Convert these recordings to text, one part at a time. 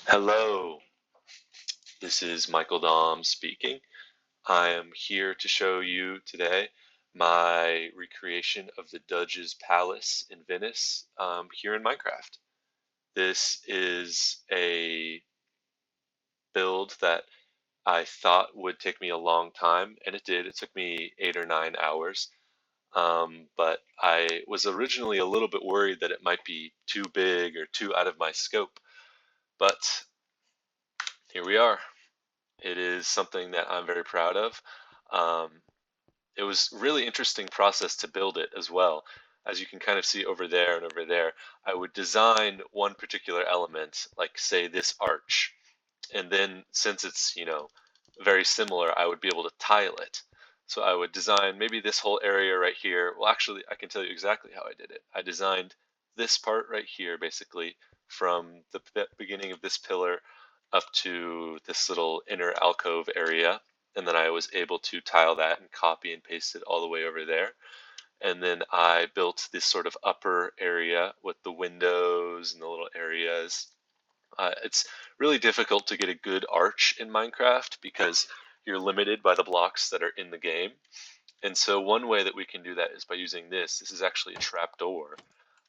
Hello, this is Michael Dom speaking. I am here to show you today my recreation of the Doge's Palace in Venice here in Minecraft. This is a build that I thought would take me a long time, and it did. It took me 8 or 9 hours. But I was originally a little bit worried that it might be too big or too out of my scope. But here we are. It is something that I'm very proud of. Um, it was really interesting process to build it as well. As you can kind of see over there and over there, I would design one particular element, like say this arch, and then since it's very similar, I would be able to tile it. So I would design maybe this whole area right here. Well, actually, I can tell you exactly how I did it. I designed this part right here, basically, from the beginning of this pillar up to this little inner alcove area. And then I was able to tile that and copy and paste it all the way over there. And then I built this sort of upper area with the windows and the little areas. It's really difficult to get a good arch in Minecraft because you're limited by the blocks that are in the game. And so one way that we can do that is by using this. This is actually a trap door.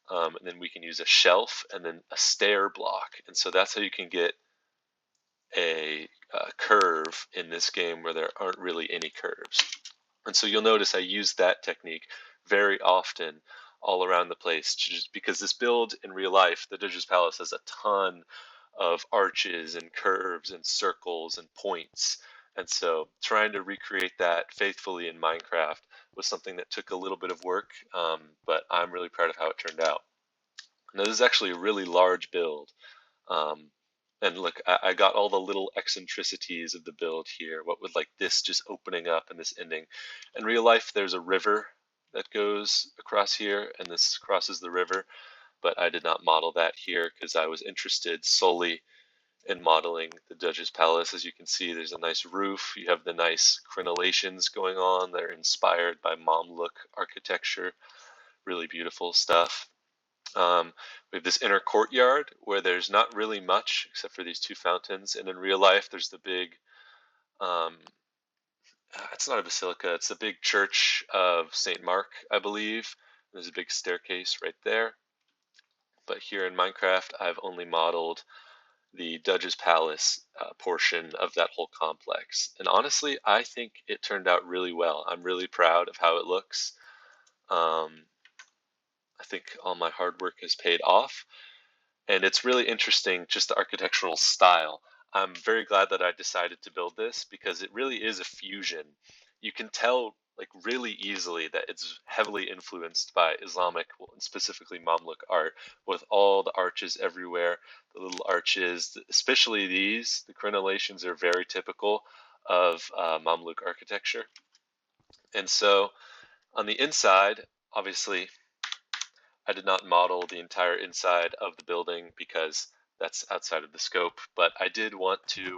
And then we can use a shelf and then a stair block. And so that's how you can get a curve in this game where there aren't really any curves. And so you'll notice I use that technique very often all around the place, just because this build in real life, the Doge's Palace, has a ton of arches and curves and circles and points. And so trying to recreate that faithfully in Minecraft was something that took a little bit of work, but I'm really proud of how it turned out. Now, this is actually a really large build. Um, and look, I got all the little eccentricities of the build here. What with like this just opening up and this ending. In real life, there's a river that goes across here, and this crosses the river. But I did not model that here because I was interested solely in modeling the Judge's Palace. As you can see, there's a nice roof. You have the nice crenellations going on. They're inspired by Mamluk architecture. Really beautiful stuff. We have this inner courtyard where there's not really much except for these two fountains. And in real life, there's the big, um, it's not a basilica, it's the big church of St. Mark, I believe. There's a big staircase right there. But here in Minecraft, I've only modeled the Judge's Palace portion of that whole complex. And honestly, I think it turned out really well. I'm really proud of how it looks. Um, I think all my hard work has paid off. And it's really interesting, just the architectural style. I'm very glad that I decided to build this because it really is a fusion. You can tell like really easily that it's heavily influenced by Islamic, well, and specifically Mamluk art, with all the arches everywhere, the little arches, especially these, the crenellations are very typical of Mamluk architecture. And so on the inside, obviously I did not model the entire inside of the building because that's outside of the scope, but I did want to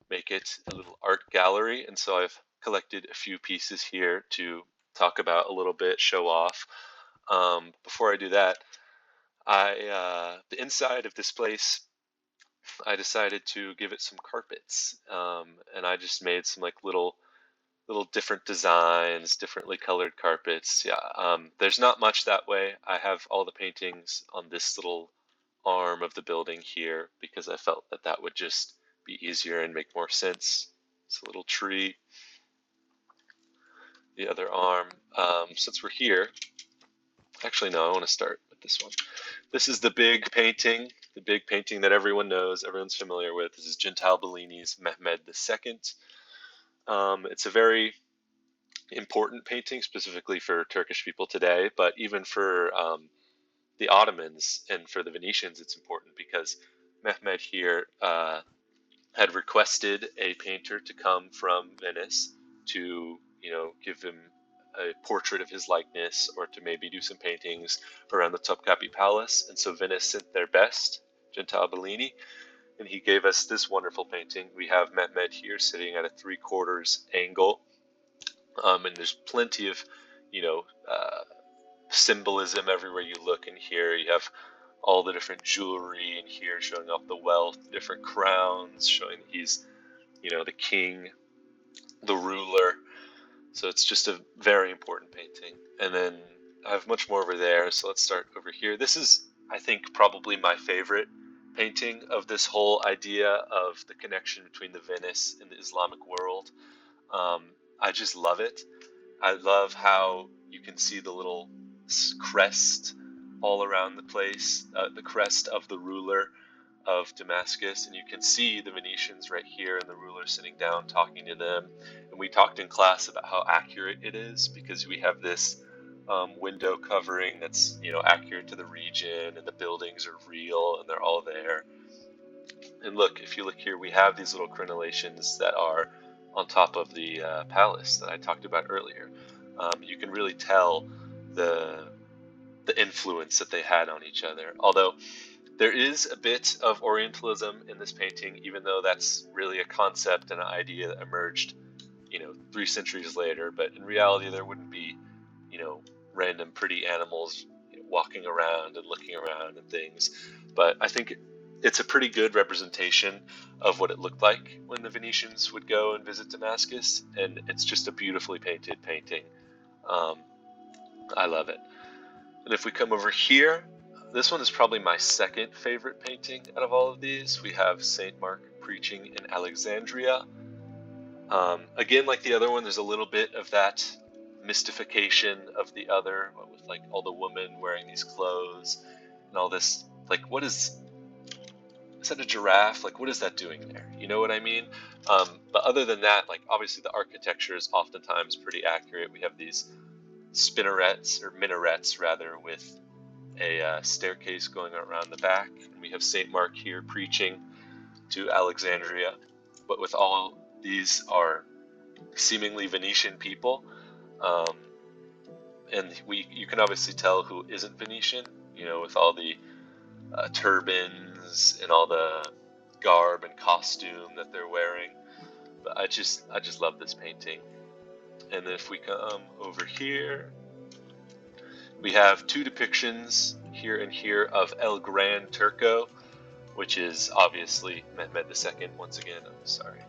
make it a little art gallery, and so I've collected a few pieces here to talk about a little bit, show off. Before I do that, the inside of this place, I decided to give it some carpets, and I just made some like little different designs, differently colored carpets. Yeah, there's not much that way. I have all the paintings on this little arm of the building here because I felt that that would just be easier and make more sense. It's a little tree. The other arm. Since we're here, actually no, I want to start with this one. This is the big painting that everyone knows, everyone's familiar with. This is Gentile Bellini's Mehmed II. It's a very important painting specifically for Turkish people today, but even for the Ottomans and for the Venetians, it's important because Mehmed here had requested a painter to come from Venice to, give him a portrait of his likeness or to maybe do some paintings around the Topkapi Palace. And so Venice sent their best, Gentile Bellini, and he gave us this wonderful painting. We have Mehmed here sitting at a 3/4 angle, and there's plenty of, you know, uh, symbolism everywhere you look and here. You have all the different jewelry in here showing off the wealth, the different crowns showing that he's, the king, the ruler. So it's just a very important painting. And then I have much more over there, so let's start over here. This is, I think, probably my favorite painting of this whole idea of the connection between the Venice and the Islamic world. I just love it. I love how you can see the little crest all around the place, the crest of the ruler of Damascus, and you can see the Venetians right here and the ruler sitting down talking to them. And we talked in class about how accurate it is, because we have this window covering that's accurate to the region, and the buildings are real and they're all there. And look, if you look here, we have these little crenellations that are on top of the palace that I talked about earlier. You can really tell the influence that they had on each other. Although there is a bit of Orientalism in this painting, even though that's really a concept and an idea that emerged, 3 centuries later. But in reality, there wouldn't be, random pretty animals walking around and looking around and things. But I think it's a pretty good representation of what it looked like when the Venetians would go and visit Damascus, and it's just a beautifully painted painting. I love it. And if we come over here, this one is probably my second favorite painting out of all of these. We have Saint Mark preaching in Alexandria. Again, like the other one, there's a little bit of that mystification of the other, with like all the women wearing these clothes and all this. Like, is that a giraffe? Like, what is that doing there? You know what I mean? But other than that, like, obviously the architecture is oftentimes pretty accurate. We have these minarets rather, with a staircase going around the back. And we have St. Mark here preaching to Alexandria. But with all these are seemingly Venetian people. And you can obviously tell who isn't Venetian, with all the turbans and all the garb and costume that they're wearing. But I just love this painting. And then if we come over here, we have 2 depictions here and here of El Gran Turco, which is obviously Mehmed II. Once again, I'm sorry,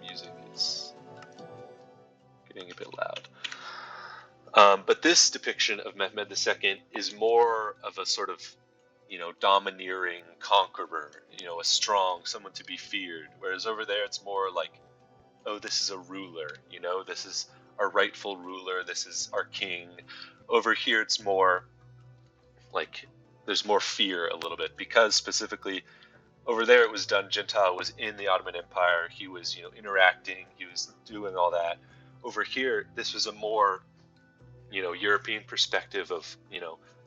music is getting a bit loud. But this depiction of Mehmed II is more of a sort of, domineering conqueror, a strong, someone to be feared. Whereas over there, it's more like, oh, this is a ruler, this is our rightful ruler, this is our king. Over here, it's more like there's more fear a little bit, because specifically over there it was done, Gentile was in the Ottoman Empire, he was, interacting, he was doing all that. Over here, this was a more, European perspective of,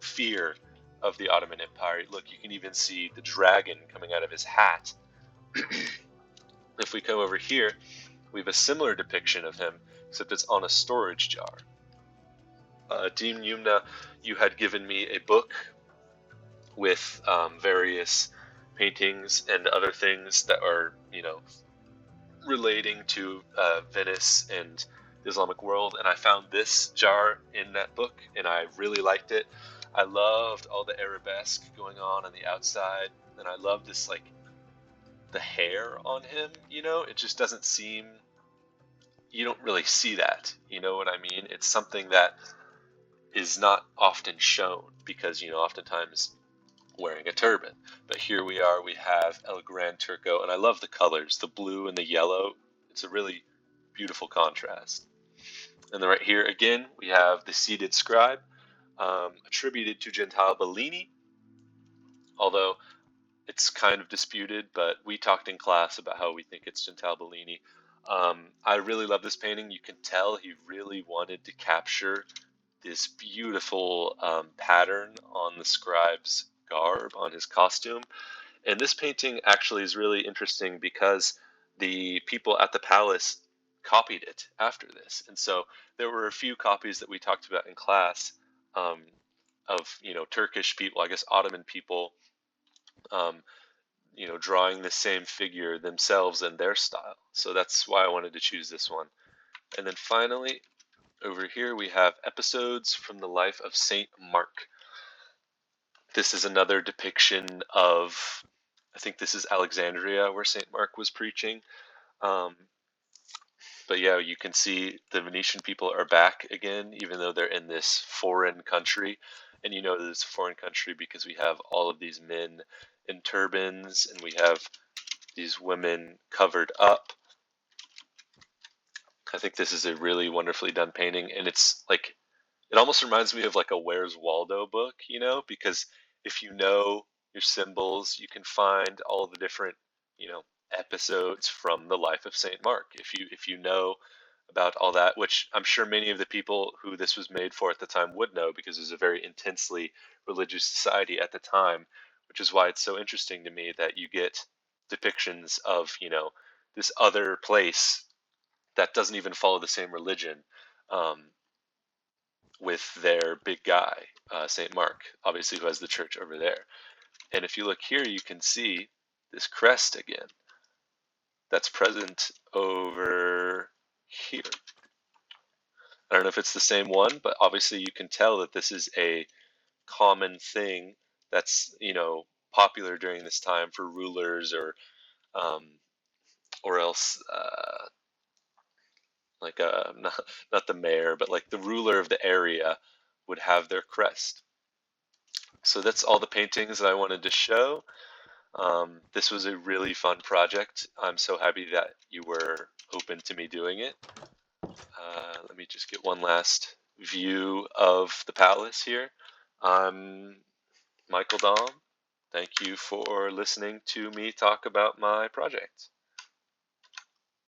fear of the Ottoman Empire. Look, you can even see the dragon coming out of his hat. If we come over here, we have a similar depiction of him, except it's on a storage jar. Dean Yumna, you had given me a book with various paintings and other things that are, relating to Venice and the Islamic world, and I found this jar in that book, and I really liked it. I loved all the arabesque going on the outside, and I love this, like, the hair on him, it just doesn't seem, you don't really see that, you know what I mean? It's something that is not often shown, because, oftentimes wearing a turban. But here we have El Gran Turco, and I love the colors, the blue and the yellow. It's a really beautiful contrast. And then right here again, we have the seated scribe, attributed to Gentile Bellini, although it's kind of disputed, but we talked in class about how we think it's Gentile Bellini. I really love this painting. You can tell he really wanted to capture this beautiful pattern on the scribe's garb, on his costume. And this painting actually is really interesting because the people at the palace copied it after this. And so there were a few copies that we talked about in class of, Turkish people, I guess Ottoman people, drawing the same figure themselves in their style. So that's why I wanted to choose this one. And then finally, over here we have episodes from the life of Saint Mark. This is another depiction of, I think this is Alexandria where St. Mark was preaching. Um, but yeah, you can see the Venetian people are back again, even though they're in this foreign country. And you know that it's a foreign country because we have all of these men in turbans and we have these women covered up. I think this is a really wonderfully done painting, and it's like, it almost reminds me of like a Where's Waldo book, because if you know your symbols, you can find all the different, episodes from the life of Saint Mark. If you know about all that, which I'm sure many of the people who this was made for at the time would know, because it was a very intensely religious society at the time, which is why it's so interesting to me that you get depictions of, this other place that doesn't even follow the same religion, um, with their big guy, St. Mark, obviously, who has the church over there. And if you look here, you can see this crest again that's present over here. I don't know if it's the same one, but obviously you can tell that this is a common thing that's, popular during this time for rulers, um, or else, like, not the mayor, but like the ruler of the area would have their crest. So that's all the paintings that I wanted to show. This was a really fun project. I'm so happy that you were open to me doing it. Let me just get one last view of the palace here. I'm Michael Dahm. Thank you for listening to me talk about my project.